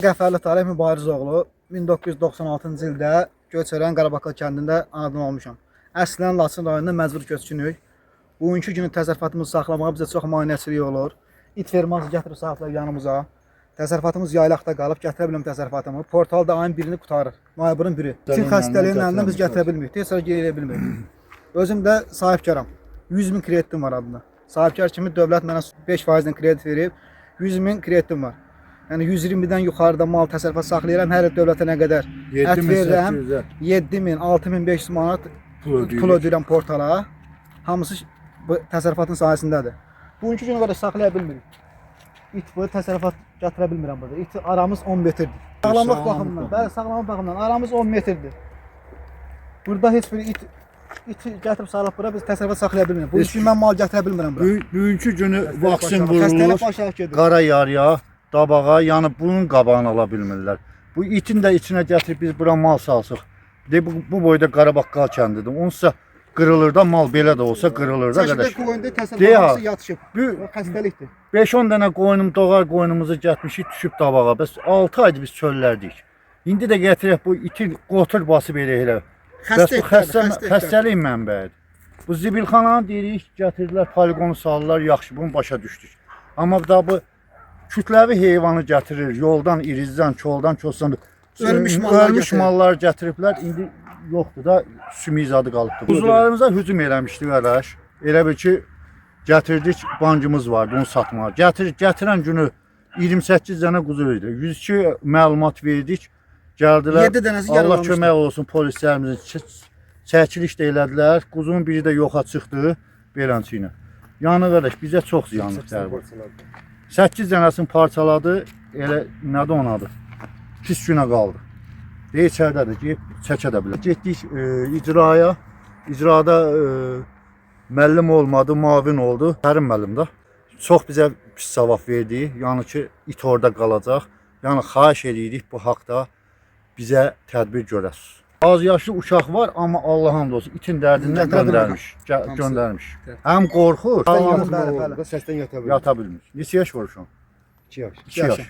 Qəfərli Talih Mübarizoğlu 1996-cı ildə Göyçörən Qarabaqal kəndində anadan olmuşam. Əslən Laçın rayonunda məcbur köçkünük. Bugünkü günü təsərrüfatımızı saxlamağa bizə çox maneəçilik olur. İt ferması gətirib saxlayıb yanımıza. Təsərrüfatımız yaylaqda qalıb, gətirə bilməm təsərrüfatımı. Portalda ayın birini qurtarır, noyabrın biri. Tin xəstəliyinin əlindən biz gətirə bilmirik, tez sıra geri bilmirik. Özüm də sahibkaram. 100 min kreditim var adında. Sahibkar kimi dövlət mənə 5%-dən kredit verib, 100 min kreditim var. Yəni 120-dən yuxarıda mal təsərrüfat saxlayıram, hər il dövlətə nə qədər ət verirəm, 7000, 6500 manat pul ödəyirəm portala. Hamısı bu təsərrüfatın sayəsindədir. Bugünkü günə qədər saxlaya bilmirik. İt bu təsərrüfat gətirə bilmirəm burada. İt aramız 10 metrdir. Sağlamlıq baxımından, bəli, sağlamlıq baxımından aramız 10 metrdir. Burada heç bir it gətirib salıb bura biz təsərrüfat saxlaya bilmirik. Bu üçün mən mal gətirə bilmirəm bura. Bugünkü günü vaksin vurulur, qara yarıya, dabağa, yəni bunun qabağını ala bilmirlər. Bu itin də içinə gətirib biz bura mal salsıq. Bu boyda Qarabaqal kəndidir. Onsa qırılır da mal belə də olsa qırılır da qardaş. Çəkdə qoyunda təsərrüfatı yatışıb. Bu xəstəlikdir. 5-10 dənə qoyunum doğar qoyunumuzu getmişik düşüb dabağa. Bəs 6 aydır biz çöllərdik. İndi də gətirək bu iti qotur basıb elə. Bəs bu xəstəlik mənbəyidir. Bu zibilxananı deyirik, gətirdilər, poligonu salırlar, yaxşı bunu başa düşdük. Amma da bu kütləvi heyvanı gətirir, yoldan, irizdən, çoldan, çolsan ölmüş mallar gətiriblər. İndi yoxdur da sümük adı qalıbdır. Quzularımıza hücum eləmişdi qardaş. Elə bil ki, gətirdik, bankımız vardı, onu satmağa. Gətirən günü 28 dənə quzu idi. 102 məlumat verdik. Gəldilər, Allah kömək olsun polislərimizin çəkiliş də elədilər. Quzunun biri də yoxa çıxdı, beləncə ilə. Yəni qardaş, bizə çox ziyanlıq dərbi. 8 dənəsini parçaladı, elə nədir onun adı? Pis günə qaldı. Deyir, içərdədir, deyib, çəkə də bilər. Getdik icraya, icrada müəllim olmadı, mavin oldu. Kərim müəllim də. Çox bizə pis cavab verdi, yəni ki, it orada qalacaq. Yəni, xahiş edirik bu haqda bizə tədbir görəsiniz. Az yaşlı uşaq var, amma Allah hamd olsun, itin dərdindən göndərmiş. Həm qorxur, Səsdən yata bilmir. Neçə yaş var uşaq? 2 yaş. 2 yaş.